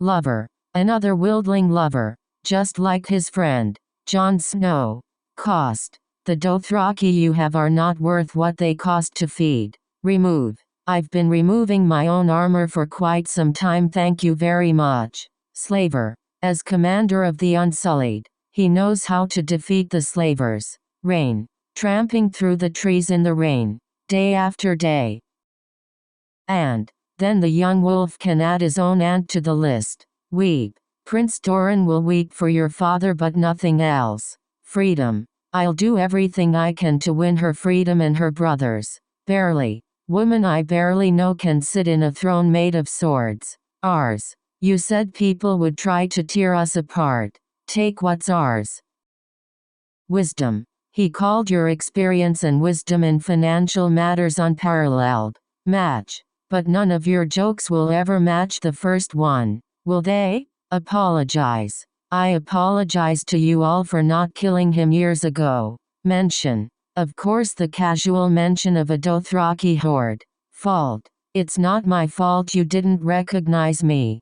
Lover. Another wildling lover, just like his friend, Jon Snow. Cost. The Dothraki you have are not worth what they cost to feed. Remove. I've been removing my own armor for quite some time, thank you very much. Slaver. As commander of the Unsullied, he knows how to defeat the slavers. Rain. Tramping through the trees in the rain, day after day. And then the young wolf can add his own ant to the list. Weep. Prince Doran will weep for your father but nothing else. Freedom. I'll do everything I can to win her freedom and her brothers. Barely. Woman I barely know can sit in a throne made of swords. Ours. You said people would try to tear us apart. Take what's ours. Wisdom. He called your experience and wisdom in financial matters unparalleled. Match. But none of your jokes will ever match the first one, will they? Apologize. I apologize to you all for not killing him years ago. Mention. Of course the casual mention of a Dothraki horde. Fault. It's not my fault you didn't recognize me.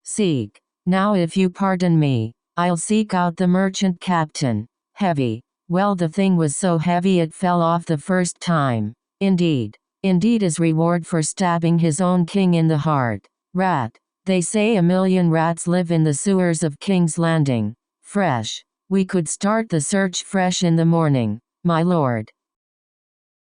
Seek. Now if you pardon me, I'll seek out the merchant captain. Heavy. Well, the thing was so heavy it fell off the first time. Indeed. Indeed as reward for stabbing his own king in the heart. Rat. They say 1,000,000 rats live in the sewers of King's Landing. Fresh. We could start the search fresh in the morning, my lord.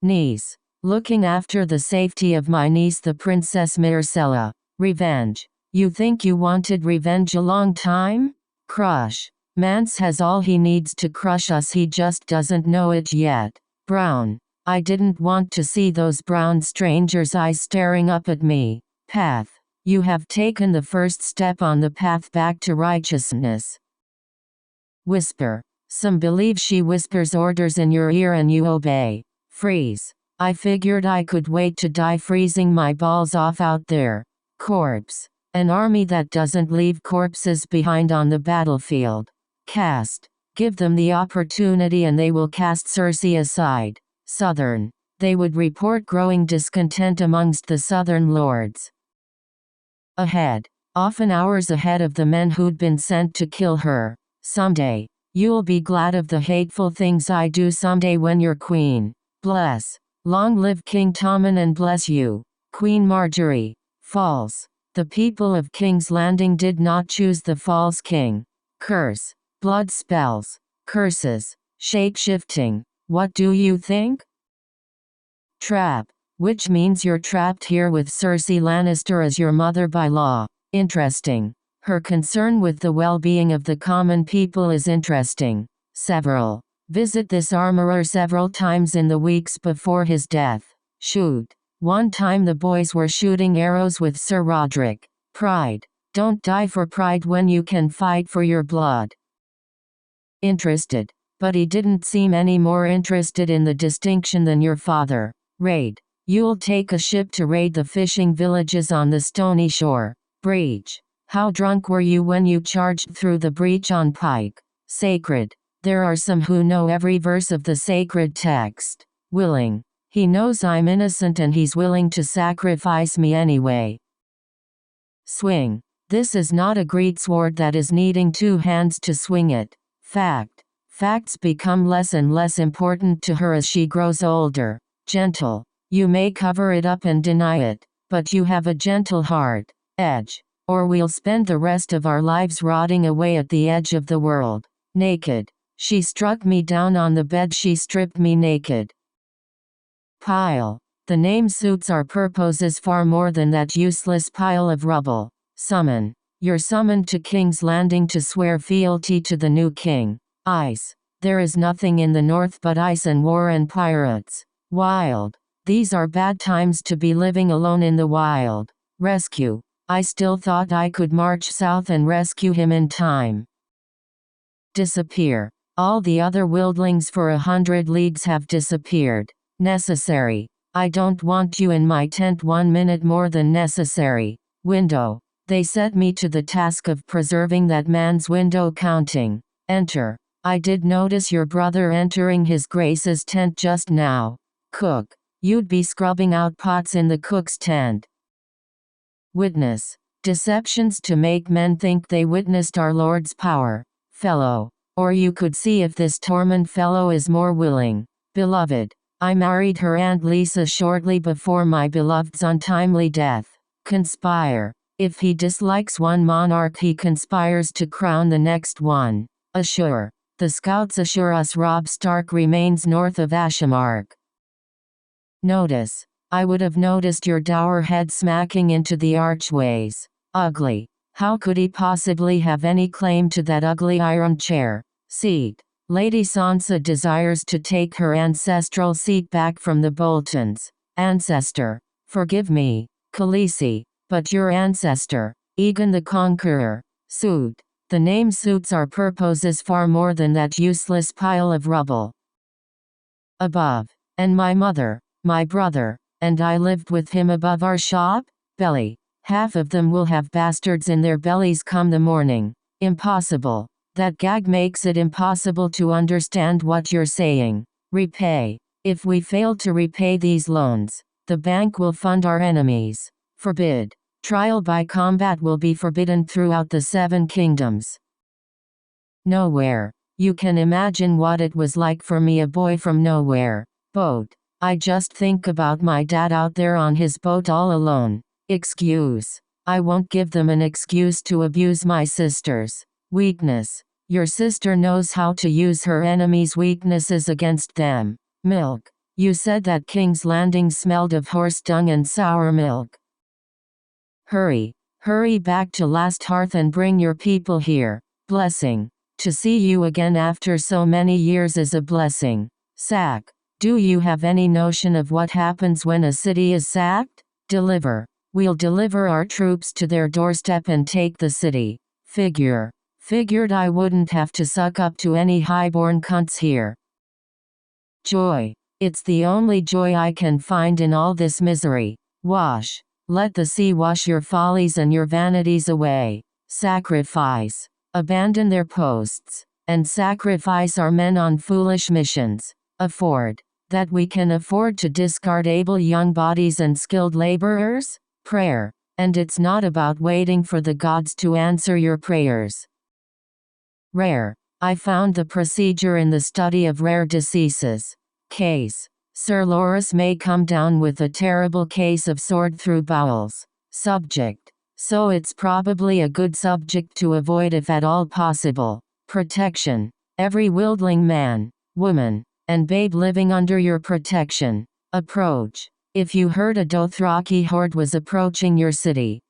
Niece. Looking after the safety of my niece the Princess Myrcella. Revenge. You think you wanted revenge a long time? Crush. Mance has all he needs to crush us, he just doesn't know it yet. Brown. I didn't want to see those brown strangers' eyes staring up at me. Path. You have taken the first step on the path back to righteousness. Whisper. Some believe she whispers orders in your ear and you obey. Freeze. I figured I could wait to die freezing my balls off out there. Corpse. An army that doesn't leave corpses behind on the battlefield. Cast. Give them the opportunity and they will cast Cersei aside. Southern. They would report growing discontent amongst the southern lords. Ahead. Often hours ahead of the men who'd been sent to kill her. Someday. You'll be glad of the hateful things I do someday when you're queen. Bless. Long live King Tommen and bless you, Queen Marjorie. False. The people of King's Landing did not choose the false king. Curse. Blood spells. Curses. Shape-shifting. What do you think? Trap. Which means you're trapped here with Cersei Lannister as your mother by law. Interesting. Her concern with the well-being of the common people is interesting. Several. Visit this armorer several times in the weeks before his death. Shoot. One time the boys were shooting arrows with Sir Roderick. Pride. Don't die for pride when you can fight for your blood. Interested. But he didn't seem any more interested in the distinction than your father. Raid. You'll take a ship to raid the fishing villages on the stony shore. Breach. How drunk were you when you charged through the breach on Pike? Sacred. There are some who know every verse of the sacred text. Willing. He knows I'm innocent and he's willing to sacrifice me anyway. Swing. This is not a greatsword that is needing two hands to swing it. Fact. Facts become less and less important to her as she grows older. Gentle. You may cover it up and deny it, but you have a gentle heart. Edge. Or we'll spend the rest of our lives rotting away at the edge of the world. Naked. She struck me down on the bed, she stripped me naked. Pile. The name suits our purposes far more than that useless pile of rubble. Summon. You're summoned to King's Landing to swear fealty to the new king. Ice. There is nothing in the north but ice and war and pirates. Wild. These are bad times to be living alone in the wild. Rescue. I still thought I could march south and rescue him in time. Disappear. All the other wildlings for 100 leagues have disappeared. Necessary. I don't want you in my tent 1 minute more than necessary. Window. They set me to the task of preserving that man's window counting. Enter. I did notice your brother entering his grace's tent just now. Cook. You'd be scrubbing out pots in the cook's tent. Witness. Deceptions to make men think they witnessed our Lord's power. Fellow. Or you could see if this torment fellow is more willing. Beloved. I married her Aunt Lisa shortly before my beloved's untimely death. Conspire. If he dislikes one monarch, he conspires to crown the next one. Assure. The scouts assure us Robb Stark remains north of Ashemark. Notice. I would have noticed your dour head smacking into the archways. Ugly. How could he possibly have any claim to that ugly iron chair? Seat. Lady Sansa desires to take her ancestral seat back from the Boltons. Ancestor. Forgive me, Khaleesi, but your ancestor, Aegon the Conqueror. Suit. The name suits our purposes far more than that useless pile of rubble. Above. And my mother, my brother, and I lived with him above our shop? Belly. Half of them will have bastards in their bellies come the morning. Impossible. That gag makes it impossible to understand what you're saying. Repay. If we fail to repay these loans, the bank will fund our enemies. Forbid. Trial by combat will be forbidden throughout the 7 kingdoms. Nowhere. You can imagine what it was like for me, a boy from nowhere. Boat. I just think about my dad out there on his boat all alone. Excuse. I won't give them an excuse to abuse my sisters. Weakness. Your sister knows how to use her enemies' weaknesses against them. Milk. You said that King's Landing smelled of horse dung and sour milk. Hurry. Hurry back to Last Hearth and bring your people here. Blessing. To see you again after so many years is a blessing. Sack. Do you have any notion of what happens when a city is sacked? Deliver. We'll deliver our troops to their doorstep and take the city. Figure. Figured I wouldn't have to suck up to any highborn cunts here. Joy. It's the only joy I can find in all this misery. Wash. Let the sea wash your follies and your vanities away. Sacrifice. Abandon their posts, and sacrifice our men on foolish missions. Afford. That we can afford to discard able young bodies and skilled laborers? Prayer. And it's not about waiting for the gods to answer your prayers. Rare. I found the procedure in the study of rare diseases. Case. Sir Loras may come down with a terrible case of sword through bowels. Subject. So it's probably a good subject to avoid if at all possible. Protection. Every wildling man, woman, and babe living under your protection. Approach. If you heard a Dothraki horde was approaching your city.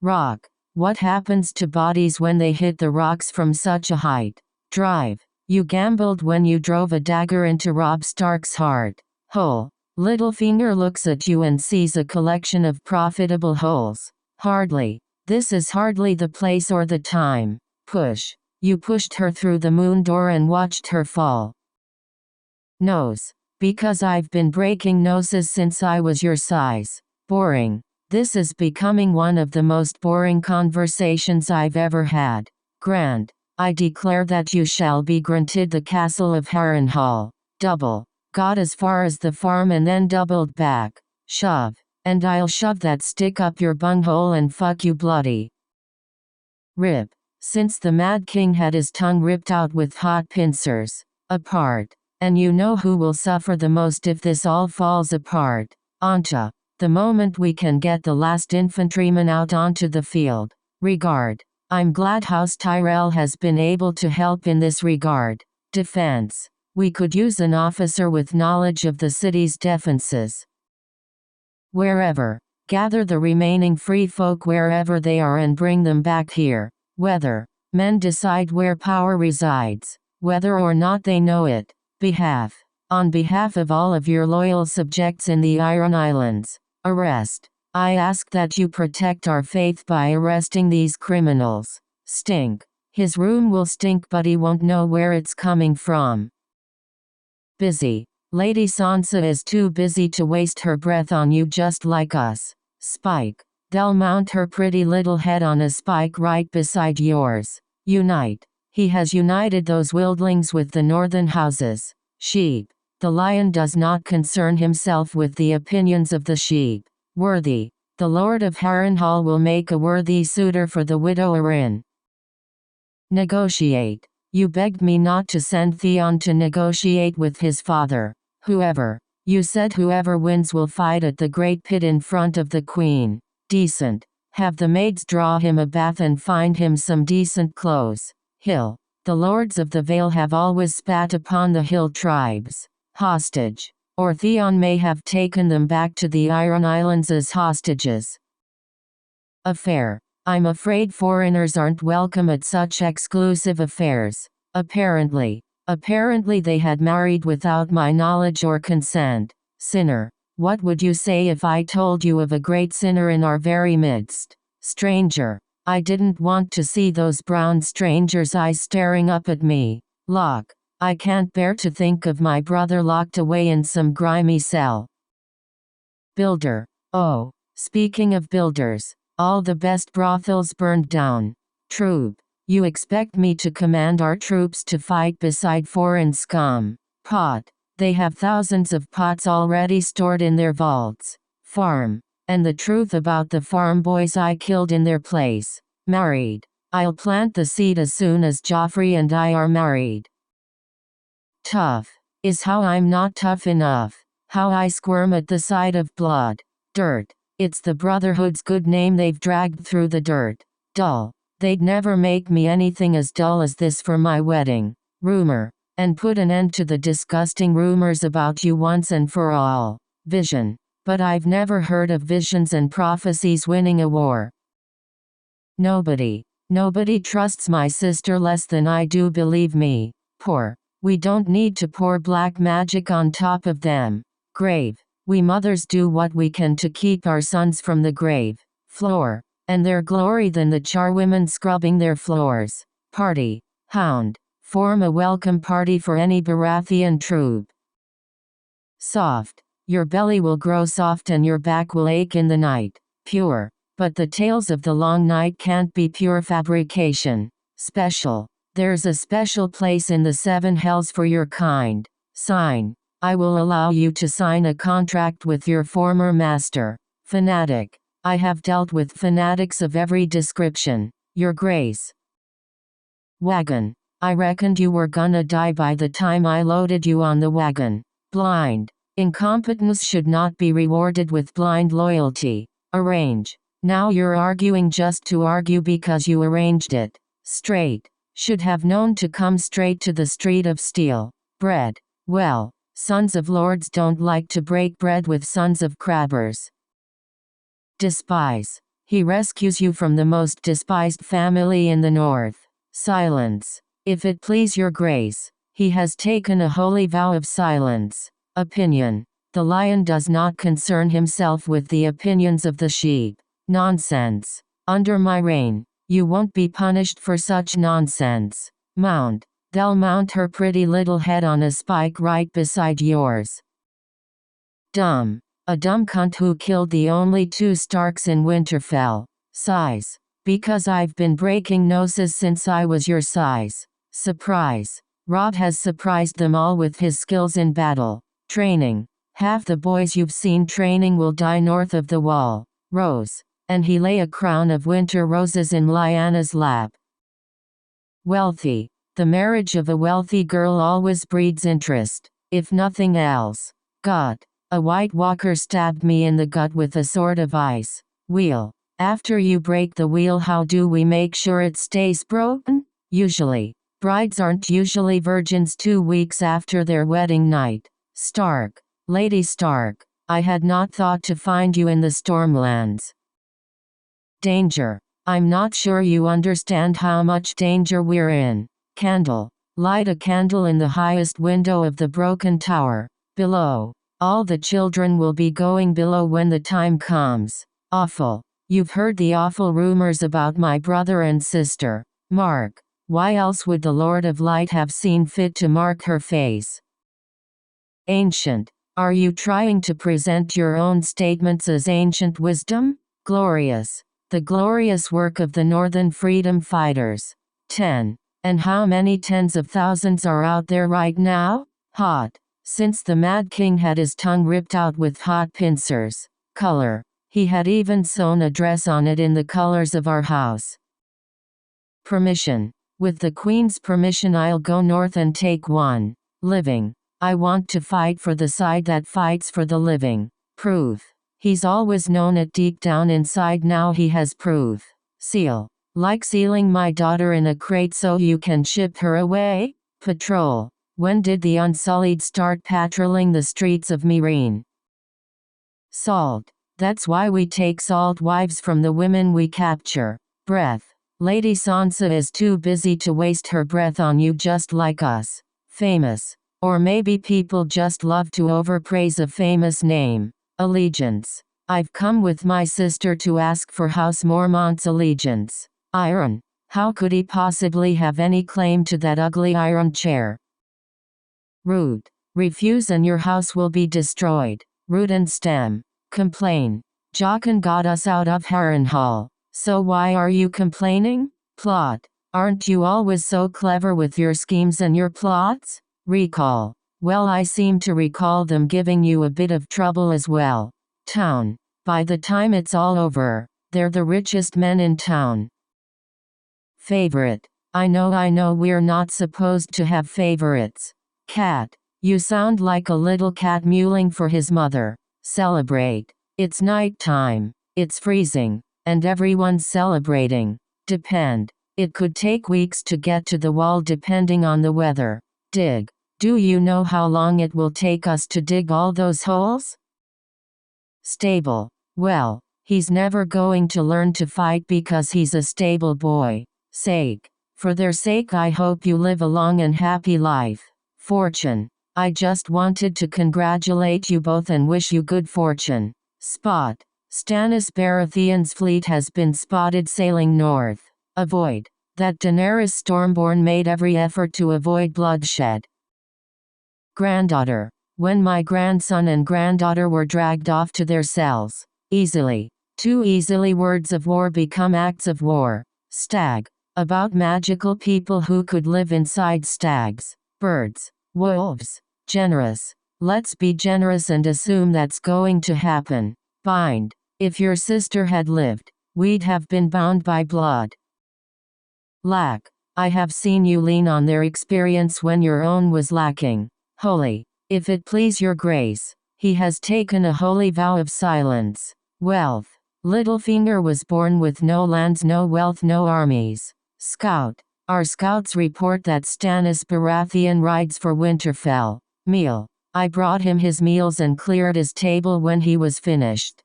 Rock. What happens to bodies when they hit the rocks from such a height? Drive. You gambled when you drove a dagger into Robb Stark's heart. Hole. Littlefinger looks at you and sees a collection of profitable holes. Hardly. This is hardly the place or the time. Push. You pushed her through the moon door and watched her fall. Nose. Because I've been breaking noses since I was your size. Boring. This is becoming one of the most boring conversations I've ever had. Grant. I declare that you shall be granted the castle of Harrenhal. Double. Got as far as the farm and then doubled back. Shove. And I'll shove that stick up your bunghole and fuck you bloody. Rip. Since the Mad King had his tongue ripped out with hot pincers. Apart. And you know who will suffer the most if this all falls apart. Anta. The moment we can get the last infantryman out onto the field. Regard. I'm glad House Tyrell has been able to help in this regard. Defense. We could use an officer with knowledge of the city's defenses. Wherever. Gather the remaining free folk wherever they are and bring them back here. Whether. Men decide where power resides. Whether or not they know it. Behalf. On behalf of all of your loyal subjects in the Iron Islands. Arrest. I ask that you protect our faith by arresting these criminals. Stink. His room will stink but he won't know where it's coming from. Busy. Lady Sansa is too busy to waste her breath on you just like us. Spike. They'll mount her pretty little head on a spike right beside yours. Unite. He has united those wildlings with the northern houses. Sheep. The lion does not concern himself with the opinions of the sheep. Worthy. The Lord of Harrenhal will make a worthy suitor for the widow Erin. Negotiate. You begged me not to send Theon to negotiate with his father. Whoever. You said whoever wins will fight at the great pit in front of the queen. Decent. Have the maids draw him a bath and find him some decent clothes. Hill. The lords of the Vale have always spat upon the hill tribes. Hostage. Or Theon may have taken them back to the Iron Islands as hostages. Affair. I'm afraid foreigners aren't welcome at such exclusive affairs. Apparently they had married without my knowledge or consent. Sinner. What would you say if I told you of a great sinner in our very midst? Stranger. I didn't want to see those brown strangers' eyes staring up at me. Locke. I can't bear to think of my brother locked away in some grimy cell. Builder. Oh, speaking of builders, all the best brothels burned down. Troop. You expect me to command our troops to fight beside foreign scum. Pot. They have thousands of pots already stored in their vaults. Farm. And the truth about the farm boys I killed in their place. Married. I'll plant the seed as soon as Joffrey and I are married. Tough. Is how I'm not tough enough. How I squirm at the sight of blood. Dirt. It's the Brotherhood's good name they've dragged through the dirt. Dull. They'd never make me anything as dull as this for my wedding. Rumor. And put an end to the disgusting rumors about you once and for all. Vision. But I've never heard of visions and prophecies winning a war. Nobody trusts my sister less than I do, believe me. Poor. We don't need to pour black magic on top of them. Grave. We mothers do what we can to keep our sons from the grave. Floor. And their glory than the charwomen scrubbing their floors. Party. Hound. Form a welcome party for any Baratheon troop. Soft. Your belly will grow soft and your back will ache in the night. Pure. But the tales of the long night can't be pure fabrication. Special. There's a special place in the seven hells for your kind. Sign. I will allow you to sign a contract with your former master. Fanatic. I have dealt with fanatics of every description. Your Grace. Wagon. I reckoned you were gonna die by the time I loaded you on the wagon. Blind. Incompetence should not be rewarded with blind loyalty. Arrange. Now you're arguing just to argue because you arranged it. Straight. Should have known to come straight to the street of steel. Bread. Well, sons of lords don't like to break bread with sons of crabbers. Despise. He rescues you from the most despised family in the north. Silence. If it please your grace, he has taken a holy vow of silence. Opinion. The lion does not concern himself with the opinions of the sheep. Nonsense. Under my reign, you won't be punished for such nonsense. Mount. They'll mount her pretty little head on a spike right beside yours. Dumb. A dumb cunt who killed the only 2 Starks in Winterfell. Size. Because I've been breaking noses since I was your size. Surprise. Robb has surprised them all with his skills in battle. Training. Half the boys you've seen training will die north of the wall. Rose. And he lay a crown of winter roses in Lyanna's lap. Wealthy. The marriage of a wealthy girl always breeds interest, if nothing else. God. A White Walker stabbed me in the gut with a sword of ice. Wheel. After you break the wheel, how do we make sure it stays broken? Usually. Brides aren't usually virgins 2 weeks after their wedding night. Stark. Lady Stark. I had not thought to find you in the Stormlands. Danger. I'm not sure you understand how much danger we're in. Candle. Light a candle in the highest window of the broken tower. Below. All the children will be going below when the time comes. Awful. You've heard the awful rumors about my brother and sister. Mark. Why else would the Lord of Light have seen fit to mark her face? Ancient. Are you trying to present your own statements as ancient wisdom? Glorious. The glorious work of the Northern freedom fighters. 10. And how many tens of thousands are out there right now? Hot. Since the Mad King had his tongue ripped out with hot pincers. Color. He had even sewn a dress on it in the colors of our house. Permission. With the Queen's permission, I'll go north and take one. Living. I want to fight for the side that fights for the living. Proof. He's always known it deep down inside, now he has proof. Seal. Like sealing my daughter in a crate so you can ship her away? Patrol. When did the Unsullied start patrolling the streets of Meereen? Salt. That's why we take salt wives from the women we capture. Breath. Lady Sansa is too busy to waste her breath on you, just like us. Famous. Or maybe people just love to overpraise a famous name. Allegiance. I've come with my sister to ask for House Mormont's allegiance. Iron. How could he possibly have any claim to that ugly iron chair? Rude. Refuse and your house will be destroyed. Root and stem. Complain. Jaqen got us out of Harrenhal. So why are you complaining? Plot. Aren't you always so clever with your schemes and your plots? Recall. Well, I seem to recall them giving you a bit of trouble as well. Town. By the time it's all over, they're the richest men in town. Favorite. I know we're not supposed to have favorites. Cat. You sound like a little cat mewling for his mother. Celebrate. It's night time. It's freezing. And everyone's celebrating. Depend. It could take weeks to get to the wall depending on the weather. Dig. Do you know how long it will take us to dig all those holes? Stable. Well, he's never going to learn to fight because he's a stable boy. Sake. For their sake, I hope you live a long and happy life. Fortune. I just wanted to congratulate you both and wish you good fortune. Spot. Stannis Baratheon's fleet has been spotted sailing north. Avoid. That Daenerys Stormborn made every effort to avoid bloodshed. Granddaughter. When my grandson and granddaughter were dragged off to their cells. Easily. Too easily words of war become acts of war. Stag. About magical people who could live inside stags. Birds. Wolves. Generous. Let's be generous and assume that's going to happen. Bind. If your sister had lived, we'd have been bound by blood. Lack. I have seen you lean on their experience when your own was lacking. Holy. If it please your grace, he has taken a holy vow of silence. Wealth. Littlefinger was born with no lands, no wealth, no armies. Scout. Our scouts report that Stannis Baratheon rides for Winterfell. Meal. I brought him his meals and cleared his table when he was finished.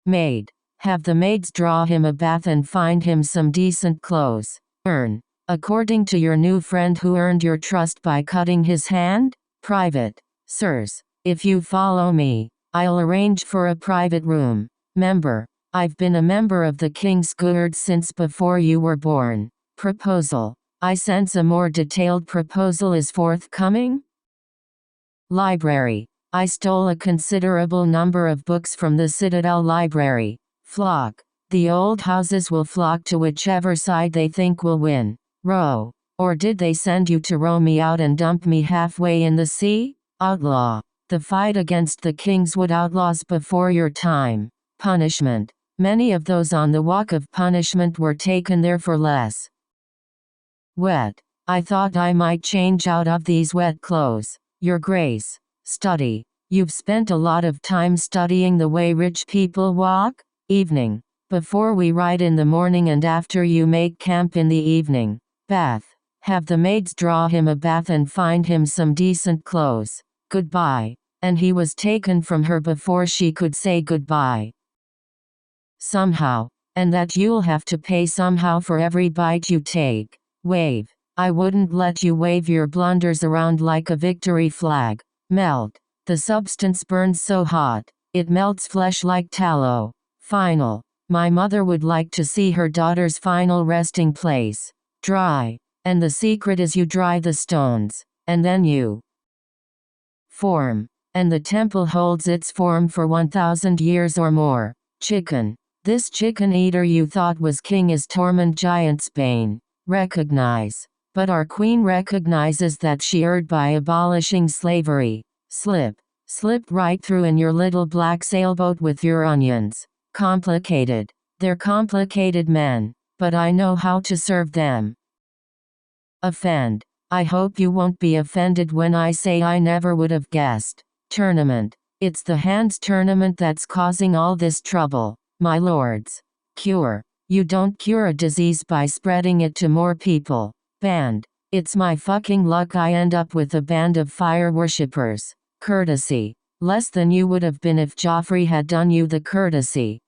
Maid. Have the maids draw him a bath and find him some decent clothes. Earn. According to your new friend who earned your trust by cutting his hand? Private. Sirs. If you follow me, I'll arrange for a private room. Member. I've been a member of the King's Guard since before you were born. Proposal. I sense a more detailed proposal is forthcoming? Library. I stole a considerable number of books from the Citadel Library. Flock. The old houses will flock to whichever side they think will win. Row. Or did they send you to row me out and dump me halfway in the sea? Outlaw. The fight against the Kingswood outlaws before your time. Punishment. Many of those on the walk of punishment were taken there for less. Wet. I thought I might change out of these wet clothes. Your Grace. Study. You've spent a lot of time studying the way rich people walk? Evening. Before we ride in the morning and after you make camp in the evening. Bath. Have the maids draw him a bath and find him some decent clothes. Goodbye. And he was taken from her before she could say goodbye. Somehow. And that you'll have to pay somehow for every bite you take. Wave. I wouldn't let you wave your blunders around like a victory flag. Melt. The substance burns so hot, it melts flesh like tallow. Final. My mother would like to see her daughter's final resting place. Dry. And the secret is you dry the stones, and then you form. And the temple holds its form for 1,000 years or more. Chicken. This chicken eater you thought was king is Tormund Giantsbane. Recognize. But our queen recognizes that she erred by abolishing slavery. Slip. Slipped right through in your little black sailboat with your onions. Complicated. They're complicated men, but I know how to serve them. Offend. I hope you won't be offended when I say I never would have guessed. Tournament. It's the hands tournament that's causing all this trouble, my lords. Cure. You don't cure a disease by spreading it to more people. Band. It's my fucking luck I end up with a band of fire worshippers. Courtesy. Less than you would have been if Joffrey had done you the courtesy.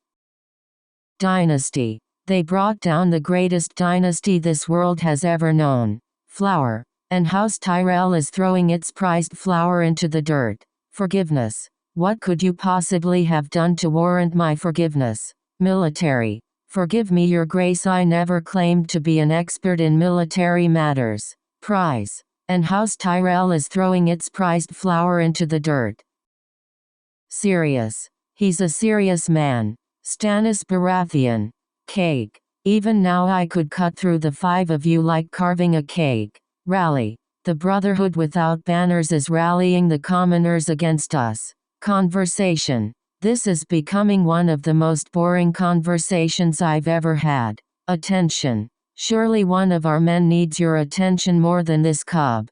Dynasty. They brought down the greatest dynasty this world has ever known. Flower. And House Tyrell is throwing its prized flower into the dirt. Forgiveness. What could you possibly have done to warrant my forgiveness? Military. Forgive me, Your Grace, I never claimed to be an expert in military matters. Prize. And House Tyrell is throwing its prized flower into the dirt. Serious. He's a serious man. Stannis Baratheon. Cake. Even now I could cut through the five of you like carving a cake. Rally. The Brotherhood without banners is rallying the commoners against us. Conversation. This is becoming one of the most boring conversations I've ever had. Attention. Surely one of our men needs your attention more than this cub.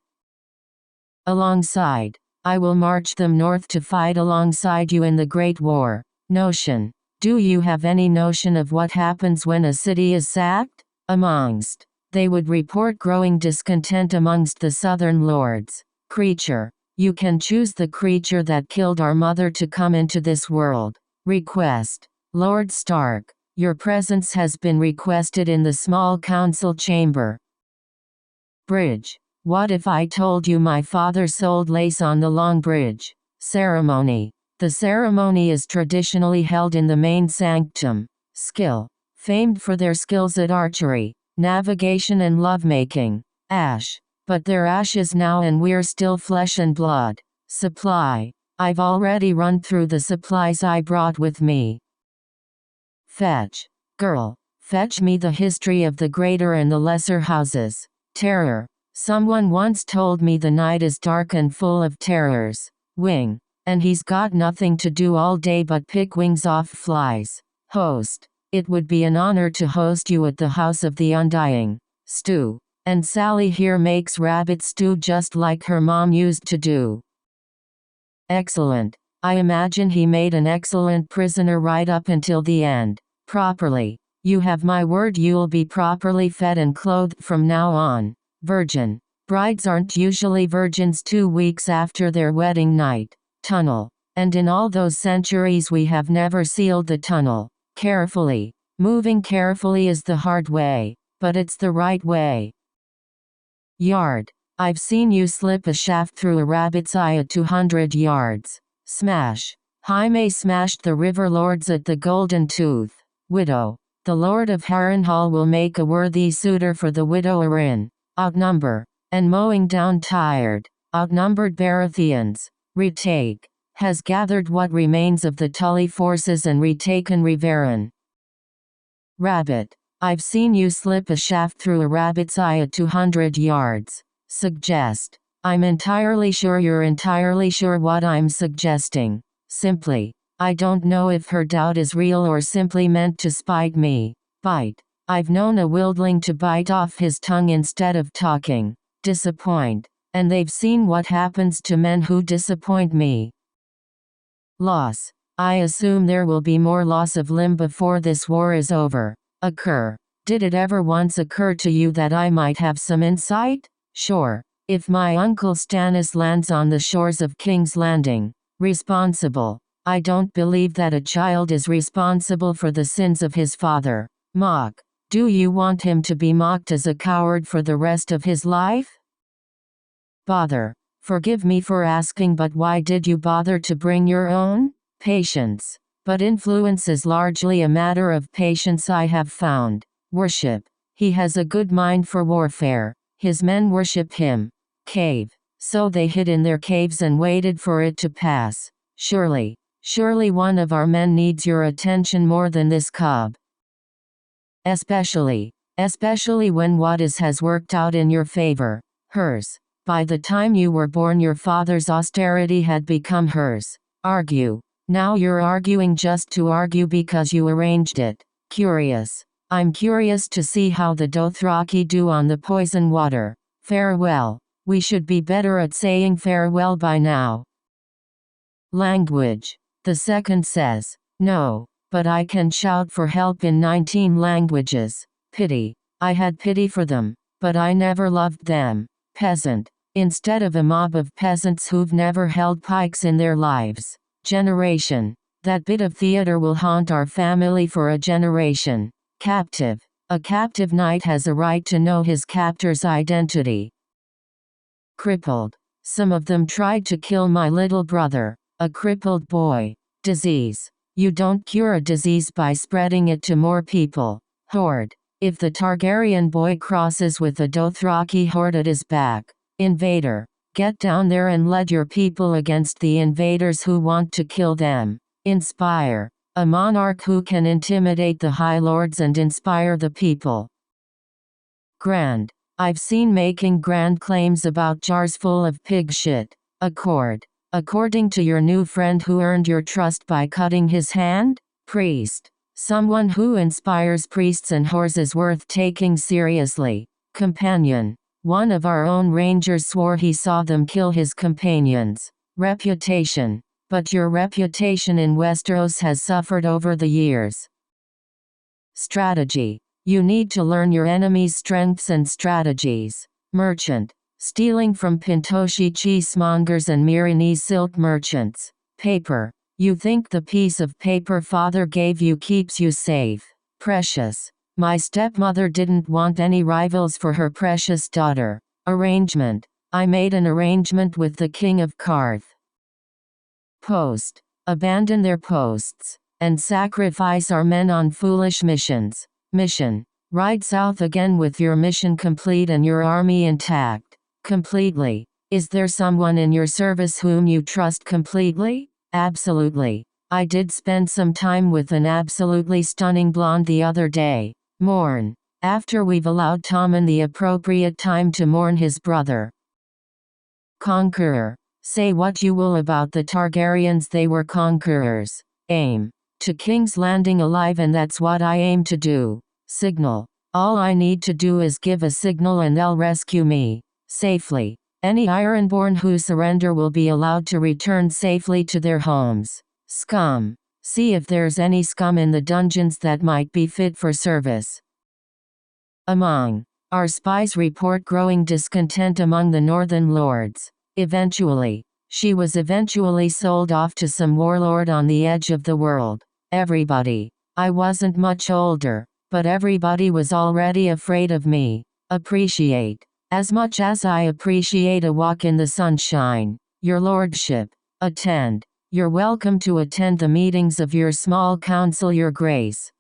Alongside. I will march them north to fight alongside you in the Great War. Notion. Do you have any notion of what happens when a city is sacked? Amongst. They would report growing discontent amongst the southern lords. Creature. You can choose the creature that killed our mother to come into this world. Request. Lord Stark. Your presence has been requested in the small council chamber. Bridge. What if I told you my father sold lace on the Long Bridge? Ceremony. The ceremony is traditionally held in the main sanctum. Skill. Famed for their skills at archery, navigation and lovemaking. Ash. But they're ashes now and we're still flesh and blood. Supply. I've already run through the supplies I brought with me. Fetch. Girl. Fetch me the history of the greater and the lesser houses. Terror. Someone once told me the night is dark and full of terrors. Wing. And he's got nothing to do all day but pick wings off flies. Host. It would be an honor to host you at the House of the Undying. Stew. And Sally here makes rabbit stew just like her mom used to do. Excellent. I imagine he made an excellent prisoner right up until the end. Properly. You have my word you'll be properly fed and clothed from now on. Virgin. Brides aren't usually virgins 2 weeks after their wedding night. Tunnel. And in all those centuries we have never sealed the tunnel. Carefully. Moving carefully is the hard way, but it's the right way. Yard. I've seen you slip a shaft through a rabbit's eye at 200 yards. Smash. Jaime smashed the river lords at the Golden Tooth. Widow. The Lord of Harrenhal will make a worthy suitor for the widowerin. Outnumber. And mowing down tired, outnumbered Baratheons. Retake. Has gathered what remains of the Tully forces and retaken Riverrun. Rabbit. I've seen you slip a shaft through a rabbit's eye at 200 yards. Suggest. I'm entirely sure you're entirely sure what I'm suggesting. Simply. I don't know if her doubt is real or simply meant to spite me. Bite. I've known a wildling to bite off his tongue instead of talking. Disappoint. And they've seen what happens to men who disappoint me. Loss. I assume there will be more loss of limb before this war is over. Occur. Did it ever once occur to you that I might have some insight? Sure. If my uncle Stannis lands on the shores of King's Landing. Responsible. I don't believe that a child is responsible for the sins of his father. Mock. Do you want him to be mocked as a coward for the rest of his life? Bother. Forgive me for asking, but why did you bother to bring your own? Patience. But influence is largely a matter of patience, I have found. Worship. He has a good mind for warfare. His men worship him. Cave. So they hid in their caves and waited for it to pass. Surely one of our men needs your attention more than this cub. Especially when what is has worked out in your favor. Hers. By the time you were born, your father's austerity had become hers. Argue. Now you're arguing just to argue because you arranged it. Curious. I'm curious to see how the Dothraki do on the poison water. Farewell. We should be better at saying farewell by now. Language. The second says, no, but I can shout for help in 19 languages. Pity. I had pity for them, but I never loved them. Peasant. Instead of a mob of peasants who've never held pikes in their lives. Generation. That bit of theater will haunt our family for a generation. Captive. A captive knight has a right to know his captor's identity. Crippled. Some of them tried to kill my little brother, a crippled boy. Disease. You don't cure a disease by spreading it to more people. Horde. If the Targaryen boy crosses with the Dothraki horde at his back. Invader. Get down there and lead your people against the invaders who want to kill them. Inspire. A monarch who can intimidate the high lords and inspire the people. Grand. I've seen making grand claims about jars full of pig shit. Accord. According to your new friend who earned your trust by cutting his hand? Priest. Someone who inspires priests and whores is worth taking seriously. Companion. One of our own rangers swore he saw them kill his companions. Reputation. But your reputation in Westeros has suffered over the years. Strategy. You need to learn your enemy's strengths and strategies. Merchant. Stealing from Pintoshi cheesemongers and Miranese silk merchants. Paper. You think the piece of paper father gave you keeps you safe. Precious. My stepmother didn't want any rivals for her precious daughter. Arrangement. I made an arrangement with the King of Karth. Post. Abandon their posts, and sacrifice our men on foolish missions. Mission. Ride south again with your mission complete and your army intact. Completely. Is there someone in your service whom you trust completely? Absolutely. I did spend some time with an absolutely stunning blonde the other day. Mourn. After we've allowed Tommen the appropriate time to mourn his brother. Conqueror. Say what you will about the Targaryens, they were conquerors. Aim. To King's Landing alive, and that's what I aim to do. Signal. All I need to do is give a signal and they'll rescue me. Safely. Any Ironborn who surrender will be allowed to return safely to their homes. Scum. See if there's any scum in the dungeons that might be fit for service. Among. Our spies report growing discontent among the northern lords. Eventually. She was eventually sold off to some warlord on the edge of the world. Everybody. I wasn't much older, but everybody was already afraid of me. Appreciate. As much as I appreciate a walk in the sunshine. Your lordship. Attend. You're welcome to attend the meetings of your small council, your grace.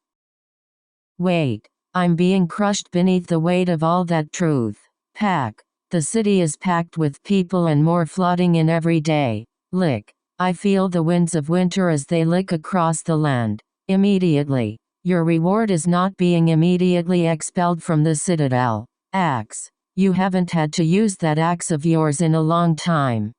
Wait. I'm being crushed beneath the weight of all that truth. Pack. The city is packed with people and more flooding in every day. Lick. I feel the winds of winter as they lick across the land. Immediately. Your reward is not being immediately expelled from the citadel. Axe. You haven't had to use that axe of yours in a long time.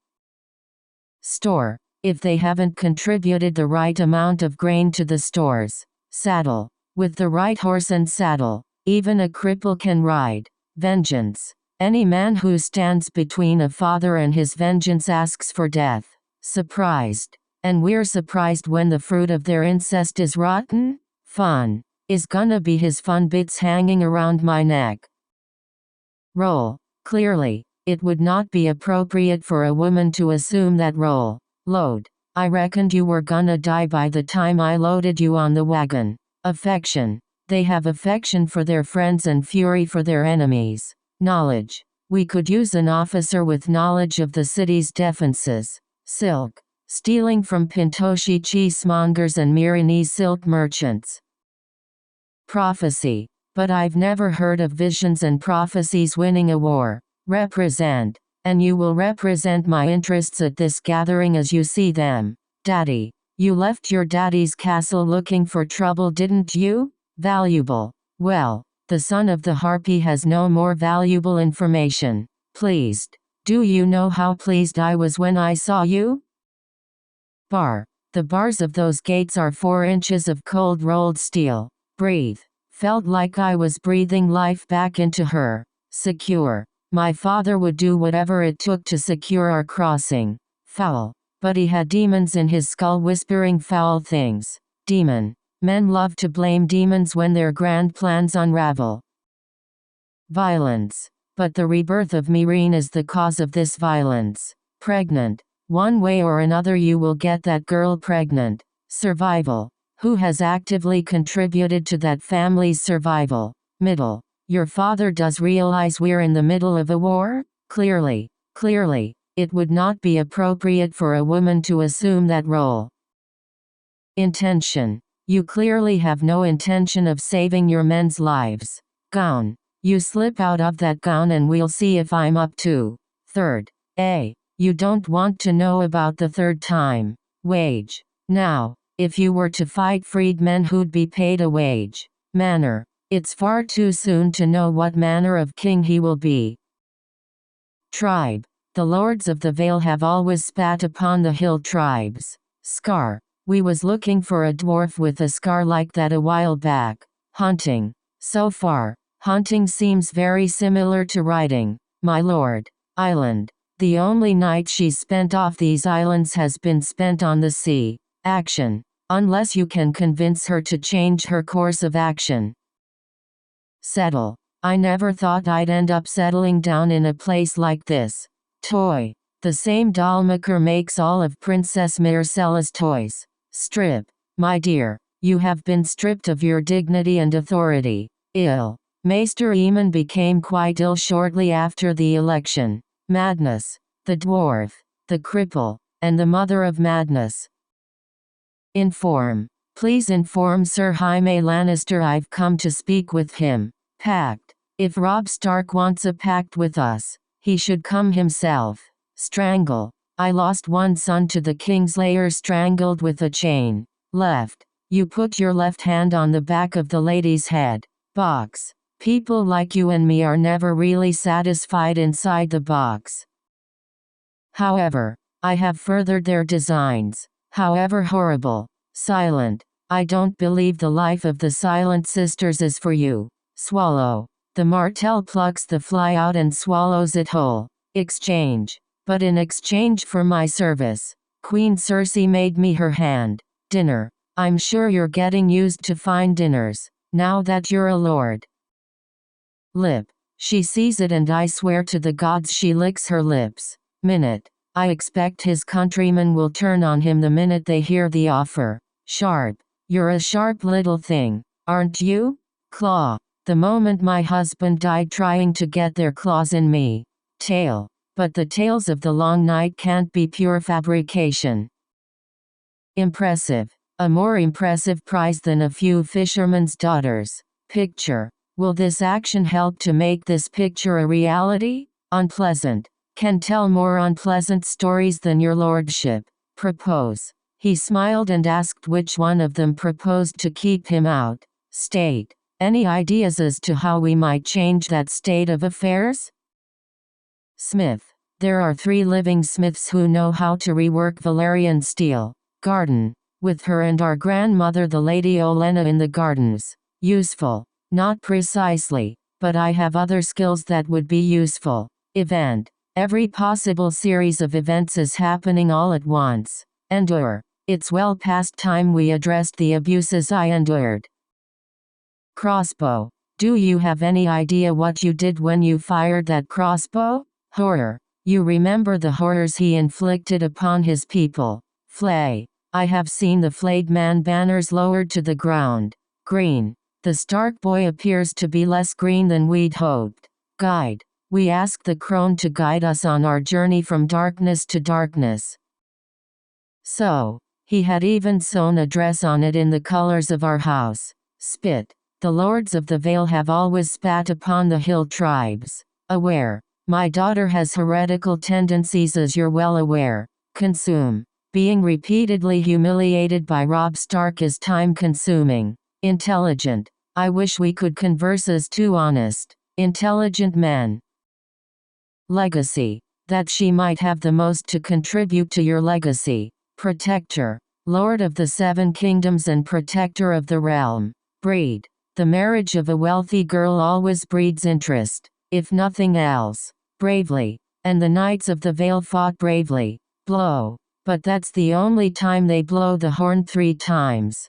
Store. If they haven't contributed the right amount of grain to the stores. Saddle. With the right horse and saddle, even a cripple can ride. Vengeance. Any man who stands between a father and his vengeance asks for death. Surprised. And we're surprised when the fruit of their incest is rotten? Fun. Is gonna be his fun bits hanging around my neck. Role. Clearly, it would not be appropriate for a woman to assume that role. Load. I reckoned you were gonna die by the time I loaded you on the wagon. Affection. They have affection for their friends and fury for their enemies. Knowledge. We could use an officer with knowledge of the city's defenses. Silk. Stealing from Pintoshi cheesemongers and Miranese silk merchants. Prophecy. But I've never heard of visions and prophecies winning a war. Represent. And you will represent my interests at this gathering as you see them. Daddy. You left your daddy's castle looking for trouble, didn't you? Valuable. Well, the son of the harpy has no more valuable information. Pleased. Do you know how pleased I was when I saw you? Bar. The bars of those gates are 4 inches of cold rolled steel. Breathe. Felt like I was breathing life back into her. Secure. My father would do whatever it took to secure our crossing. Foul. But he had demons in his skull whispering foul things. Demon. Men love to blame demons when their grand plans unravel. Violence. But the rebirth of Myrene is the cause of this violence. Pregnant. One way or another you will get that girl pregnant. Survival. Who has actively contributed to that family's survival? Middle. Your father does realize we're in the middle of a war? Clearly. It would not be appropriate for a woman to assume that role. Intention. You clearly have no intention of saving your men's lives. Gown. You slip out of that gown and we'll see if I'm up to. Third. A. You don't want to know about the third time. Wage. Now, if you were to fight freedmen who'd be paid a wage. Manner. It's far too soon to know what manner of king he will be. Tribe. The lords of the Vale have always spat upon the hill tribes. Scar. We was looking for a dwarf with a scar like that a while back. Hunting. So far, hunting seems very similar to riding. My lord. Island. The only night she's spent off these islands has been spent on the sea. Action. Unless you can convince her to change her course of action. Settle. I never thought I'd end up settling down in a place like this. Toy. The same dollmaker makes all of Princess Myrcella's toys. Strip. My dear, you have been stripped of your dignity and authority. Ill. Maester Eamon became quite ill shortly after the election. Madness. The dwarf. The cripple. And the mother of madness. Inform. Please inform Sir Jaime Lannister I've come to speak with him. Pact. If Robb Stark wants a pact with us, he should come himself. Strangle. I lost one son to the Kingslayer strangled with a chain. Left. You put your left hand on the back of the lady's head. Box. People like you and me are never really satisfied inside the box. However, I have furthered their designs. However horrible. Silent. I don't believe the life of the Silent Sisters is for you. Swallow. The martel plucks the fly out and swallows it whole. Exchange. But in exchange for my service, Queen Cersei made me her hand. Dinner. I'm sure you're getting used to fine dinners, now that you're a lord. Lip. She sees it and I swear to the gods she licks her lips. Minute. I expect his countrymen will turn on him the minute they hear the offer. Sharp. You're a sharp little thing, aren't you? Claw. The moment my husband died trying to get their claws in me. Tail. But the tales of the long night can't be pure fabrication. Impressive. A more impressive prize than a few fishermen's daughters. Picture. Will this action help to make this picture a reality? Unpleasant. Can tell more unpleasant stories than your lordship. Propose. He smiled and asked which one of them proposed to keep him out. State. Any ideas as to how we might change that state of affairs? Smith. There are 3 living smiths who know how to rework Valyrian steel. Garden. With her and our grandmother the Lady Olenna in the gardens. Useful. Not precisely, but I have other skills that would be useful. Event. Every possible series of events is happening all at once. Endure. It's well past time we addressed the abuses I endured. Crossbow. Do you have any idea what you did when you fired that crossbow? Horror. You remember the horrors he inflicted upon his people. Flay. I have seen the flayed man banners lowered to the ground. Green. The Stark boy appears to be less green than we'd hoped. Guide. We ask the crone to guide us on our journey from darkness to darkness. So, he had even sewn a dress on it in the colors of our house. Spit. The lords of the Vale have always spat upon the hill tribes. Aware. My daughter has heretical tendencies as you're well aware. Consume. Being repeatedly humiliated by Robb Stark is time-consuming. Intelligent. I wish we could converse as two honest, intelligent men. Legacy. that she might have the most to contribute to your legacy. Protector, Lord of the 7 kingdoms and protector of the realm. Breed, the marriage of a wealthy girl always breeds interest, if nothing else. Bravely, and the knights of the Vale fought bravely. Blow, but that's the only time they blow the horn 3 times.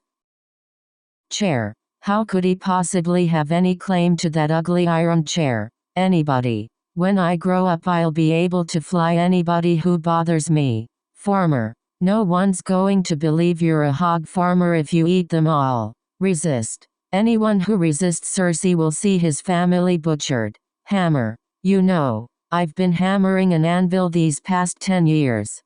Chair, how could he possibly have any claim to that ugly iron chair? Anybody. When I grow up I'll be able to fly anybody who bothers me. Farmer, no one's going to believe you're a hog farmer if you eat them all. Resist, anyone who resists Cersei will see his family butchered. Hammer, you know, I've been hammering an anvil these past 10 years.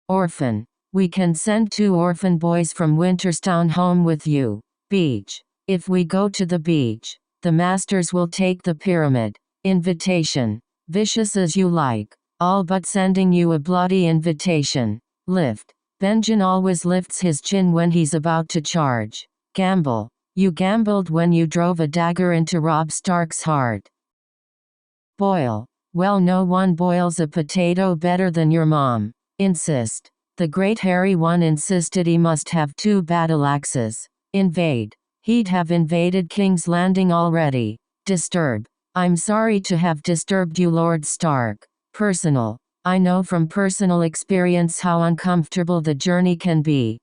Orphan, we can send 2 orphan boys from Winterstown home with you. Beach, if we go to the beach, the masters will take the pyramid. Invitation, vicious as you like, all but sending you a bloody invitation. Lift, Benjen always lifts his chin when he's about to charge. Gamble, you gambled when you drove a dagger into Robb Stark's heart. Boil, well no one boils a potato better than your mom. Insist, the great hairy one insisted he must have 2 battle axes. Invade, he'd have invaded King's Landing already. Disturb, I'm sorry to have disturbed you Lord Stark. Personal, I know from personal experience how uncomfortable the journey can be.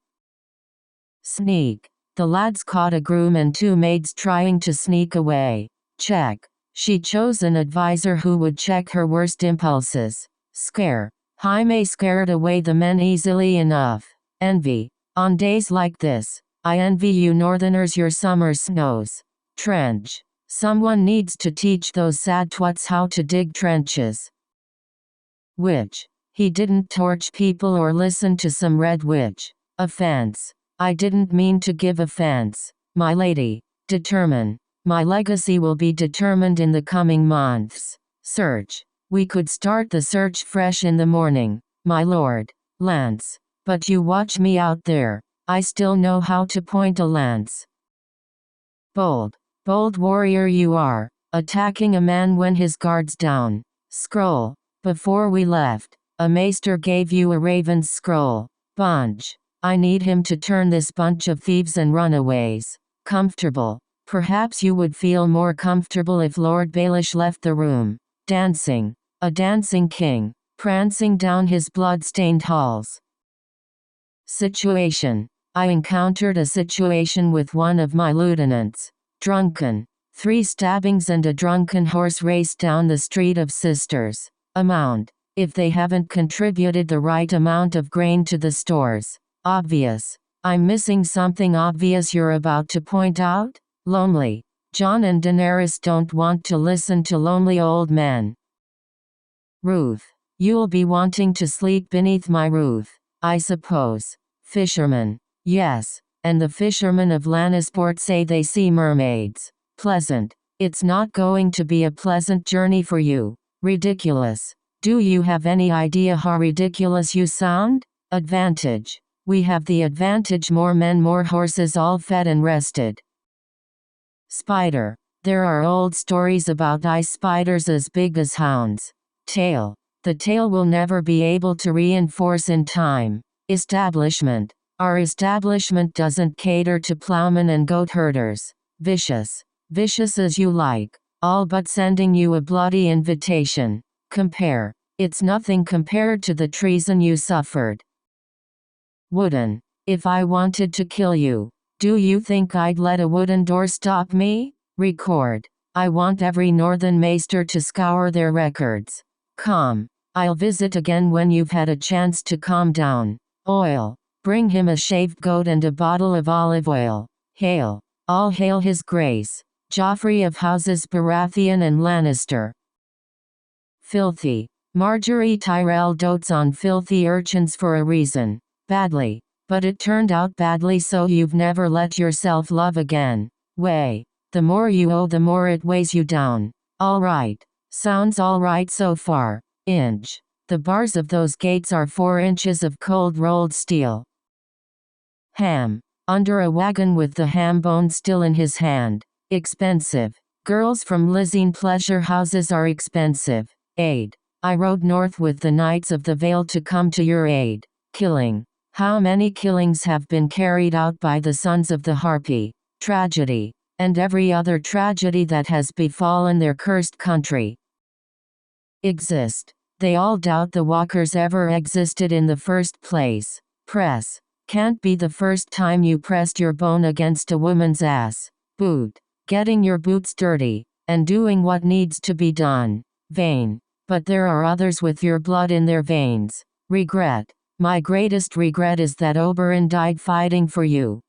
Sneak, the lads caught a groom and 2 maids trying to sneak away. Check, she chose an advisor who would check her worst impulses. Scare, Jaime scared away the men easily enough. Envy, on days like this, I envy you northerners your summer snows. Trench, someone needs to teach those sad twats how to dig trenches. Witch, he didn't torch people or listen to some red witch. Offense, I didn't mean to give offense. My lady, determine, my legacy will be determined in the coming months. Search, we could start the search fresh in the morning, my lord. Lance, but you watch me out there, I still know how to point a lance. Bold, bold warrior you are, attacking a man when his guard's down. Scroll, before we left, a maester gave you a raven's scroll. Bunch, I need him to turn this bunch of thieves and runaways. Comfortable, perhaps you would feel more comfortable if Lord Baelish left the room. Dancing, a dancing king, prancing down his blood-stained halls. Situation, I encountered a situation with one of my lieutenants. Drunken, 3 stabbings and a drunken horse race down the street of Sisters. Amount, if they haven't contributed the right amount of grain to the stores. Obvious, I'm missing something obvious you're about to point out? Lonely, Jon and Daenerys don't want to listen to lonely old men. Roof, you'll be wanting to sleep beneath my roof, I suppose. Fisherman, yes, and the fishermen of Lannisport say they see mermaids. Pleasant, it's not going to be a pleasant journey for you. Ridiculous, do you have any idea how ridiculous you sound? Advantage, we have the advantage, more men, more horses, all fed and rested. Spider, there are old stories about ice spiders as big as hounds. Tail, the tail will never be able to reinforce in time. Establishment, our establishment doesn't cater to plowmen and goat herders. Vicious, vicious as you like, all but sending you a bloody invitation. Compare, it's nothing compared to the treason you suffered. Wooden, if I wanted to kill you, do you think I'd let a wooden door stop me? Record, I want every northern maester to scour their records. Calm, I'll visit again when you've had a chance to calm down. Oil, bring him a shaved goat and a bottle of olive oil. Hail, all hail his grace, Joffrey of houses Baratheon and Lannister. Filthy, Marjorie Tyrell dotes on filthy urchins for a reason. Badly, but it turned out badly, so you've never let yourself love again. Way, the more you owe the more it weighs you down. Alright, sounds alright so far. Inch, the bars of those gates are 4 inches of cold rolled steel. Ham, under a wagon with the ham bone still in his hand. Expensive, girls from Lizine pleasure houses are expensive. Aid, I rode north with the Knights of the Vale to come to your aid. Killing. How many killings have been carried out by the sons of the Harpy? Tragedy. And every other tragedy that has befallen their cursed country. Exist. They all doubt the walkers ever existed in the first place. Press. Can't be the first time you pressed your bone against a woman's ass. Boot. Getting your boots dirty, and doing what needs to be done. Vain. But there are others with your blood in their veins. Regret. My greatest regret is that Oberyn died fighting for you.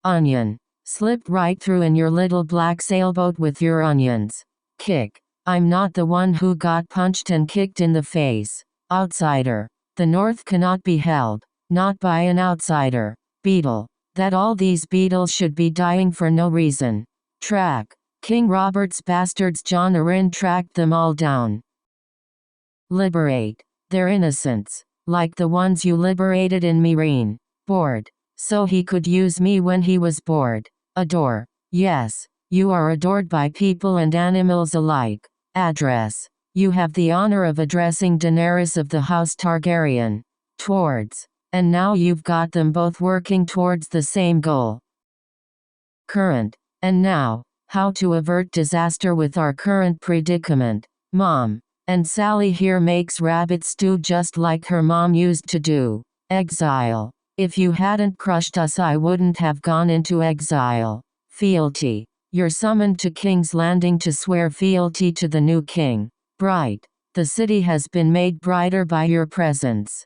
Onion. Slipped right through in your little black sailboat with your onions. Kick. I'm not the one who got punched and kicked in the face. Outsider. The North cannot be held, not by an outsider. Beetle. That all these beetles should be dying for no reason. Track. King Robert's bastards Jon Arryn tracked them all down. Liberate. Their innocence. Like the ones you liberated in Meereen. Bored. So he could use me when he was bored. Adore. Yes, you are adored by people and animals alike. Address. You have the honor of addressing Daenerys of the House Targaryen. Towards. And now you've got them both working towards the same goal. Current. And now, how to avert disaster with our current predicament. Mom. And Sally here makes rabbit stew just like her mom used to do. Exile. If you hadn't crushed us I wouldn't have gone into exile. Fealty. You're summoned to King's Landing to swear fealty to the new king. Bright. The city has been made brighter by your presence.